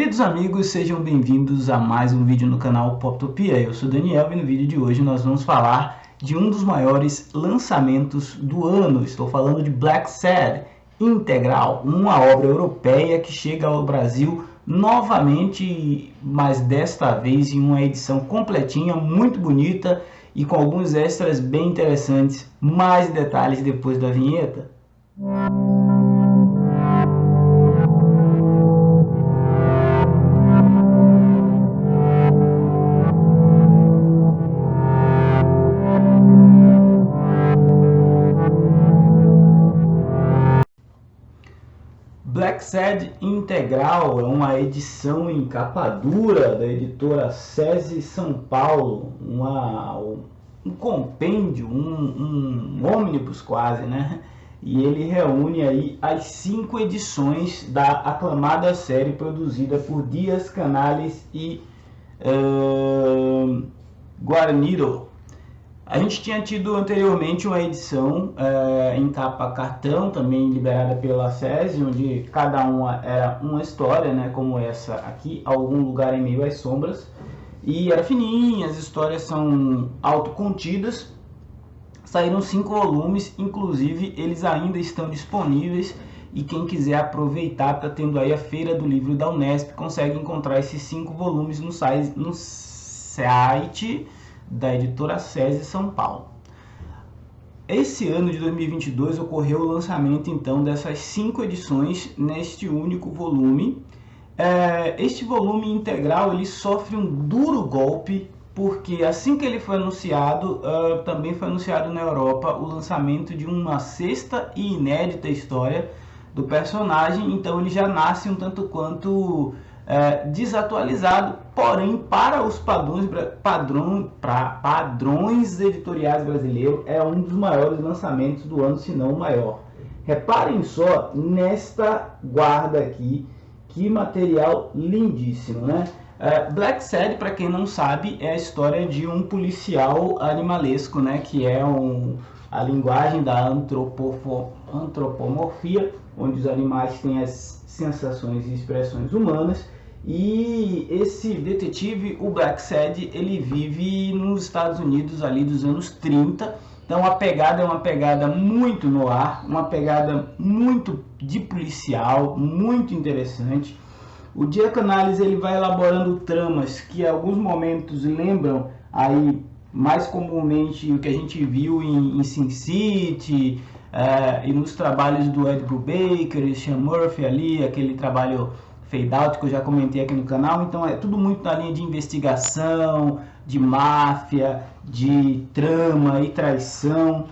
Queridos amigos, sejam bem-vindos a mais um vídeo no canal Poptopia. Eu sou Daniel e no vídeo de hoje nós vamos falar de um dos maiores lançamentos do ano. Estou falando de Black Sad Integral, uma obra europeia que chega ao Brasil novamente, mas desta vez em uma edição completinha, muito bonita e com alguns extras bem interessantes. Mais detalhes depois da vinheta. Black Sad Integral é uma edição em capa dura da editora SESI São Paulo, um compêndio, um ônibus quase, né? E ele reúne aí as 5 edições da aclamada série produzida por Díaz Canales e Guarnido. A gente tinha tido anteriormente uma edição em capa cartão, também liberada pela SESI, onde cada uma era uma história, né, como essa aqui, Algum Lugar em Meio às Sombras. E era fininha, as histórias são autocontidas. Saíram 5 volumes, inclusive eles ainda estão disponíveis. E quem quiser aproveitar, está tendo aí a Feira do Livro da Unesp, consegue encontrar esses 5 volumes no site da editora SESI São Paulo. Esse ano de 2022 ocorreu o lançamento então dessas 5 edições neste único volume. Este volume integral ele sofre um duro golpe, porque assim que ele foi anunciado, também foi anunciado na Europa o lançamento de uma 6ª e inédita história do personagem, então ele já nasce um tanto quanto desatualizado, porém para os padrões editoriais brasileiros é um dos maiores lançamentos do ano, se não o maior. Reparem só nesta guarda aqui, que material lindíssimo, né? Black Sad, para quem não sabe, é a história de um policial animalesco, né? Que é a linguagem da antropomorfia, onde os animais têm as sensações e expressões humanas. E esse detetive, o Black Sad, ele vive nos Estados Unidos ali dos anos 30. Então a pegada é uma pegada muito no ar, uma pegada muito de policial, muito interessante. O Díaz Canales ele vai elaborando tramas que em alguns momentos lembram aí mais comumente o que a gente viu em Sin City e nos trabalhos do Ed Brubaker e Sean Murphy ali, aquele trabalho Fade Out que eu já comentei aqui no canal. Então é tudo muito na linha de investigação, de máfia, de trama e traição.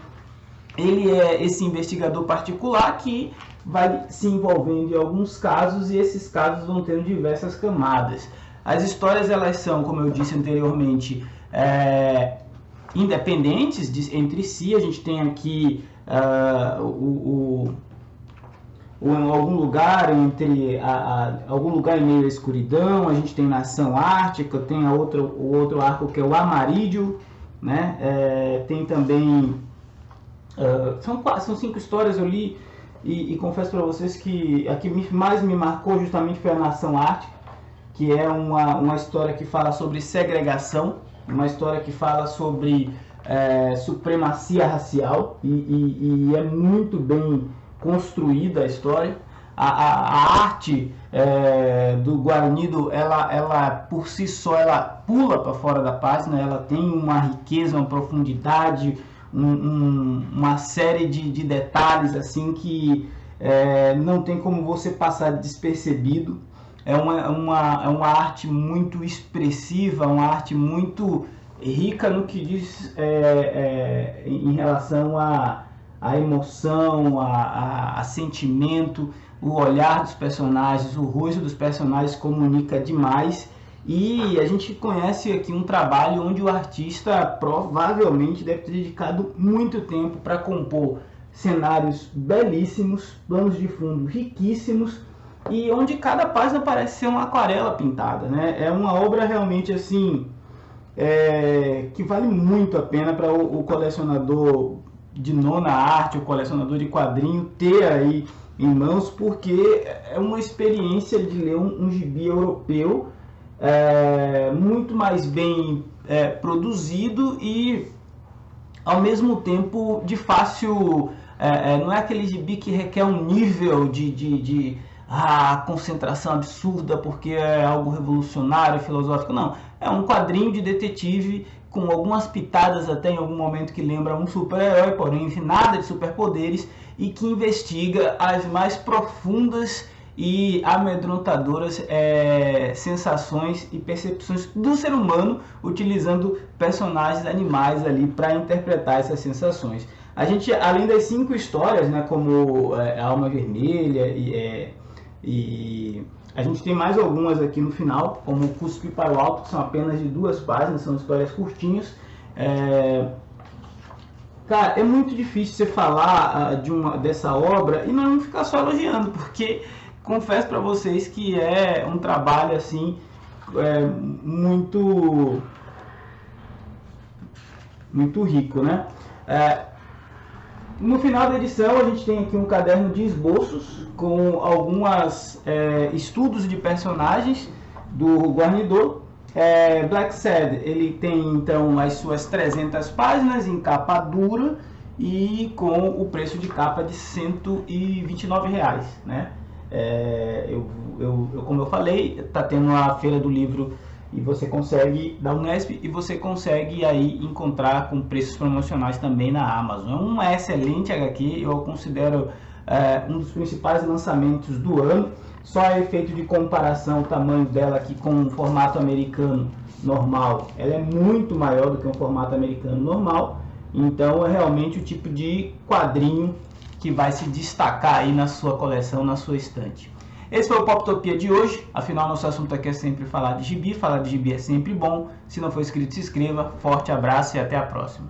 Ele é esse investigador particular que vai se envolvendo em alguns casos e esses casos vão tendo diversas camadas. As histórias elas são, como eu disse anteriormente, independentes entre si. A gente tem aqui algum lugar algum lugar em meio à escuridão, a gente tem Nação Ártica, tem o outro arco que é o Amarídio, né? Tem também são 5 histórias eu li e confesso para vocês que a que mais me marcou justamente foi a Nação Ártica, que é uma história que fala sobre segregação, uma história que fala sobre supremacia racial e é muito bem construída a história. A arte do Guarnido, ela por si só, ela pula para fora da página, ela tem uma riqueza, uma profundidade, uma série de detalhes assim que não tem como você passar despercebido. É uma arte muito expressiva, uma arte muito rica no que diz em relação a emoção, a sentimento, o olhar dos personagens, o rosto dos personagens comunica demais. E a gente conhece aqui um trabalho onde o artista provavelmente deve ter dedicado muito tempo para compor cenários belíssimos, planos de fundo riquíssimos e onde cada página parece ser uma aquarela pintada, né? É uma obra realmente assim que vale muito a pena para o colecionador de nona arte, o colecionador de quadrinho, ter aí em mãos, porque é uma experiência de ler um gibi europeu muito mais bem produzido e ao mesmo tempo de fácil, não é aquele gibi que requer um nível de concentração absurda porque é algo revolucionário, filosófico, não. É um quadrinho de detetive com algumas pitadas até em algum momento que lembra um super-herói, porém nada de superpoderes, e que investiga as mais profundas e amedrontadoras sensações e percepções do ser humano, utilizando personagens animais ali para interpretar essas sensações. A gente, além das 5 histórias, né, como Alma Vermelha e a gente tem mais algumas aqui no final, como Cuspe para o Alto, que são apenas de 2 páginas, são histórias curtinhas. Cara, é muito difícil você falar dessa obra e não ficar só elogiando, porque confesso para vocês que é um trabalho assim muito rico, né? No final da edição a gente tem aqui um caderno de esboços com alguns estudos de personagens do Guarnidor. Black Sad, ele tem então as suas 300 páginas em capa dura e com o preço de capa de R$129, né? Como eu falei, está tendo a Feira do Livro e você consegue da Unesp e você consegue aí encontrar com preços promocionais também na Amazon. É uma excelente HQ, eu considero um dos principais lançamentos do ano. Só a efeito de comparação, o tamanho dela aqui com um formato americano normal, ela é muito maior do que um formato americano normal, então é realmente o tipo de quadrinho que vai se destacar aí na sua coleção, na sua estante. Esse foi o Poptopia de hoje, afinal nosso assunto aqui é sempre falar de gibi é sempre bom. Se não for inscrito, se inscreva, forte abraço e até a próxima.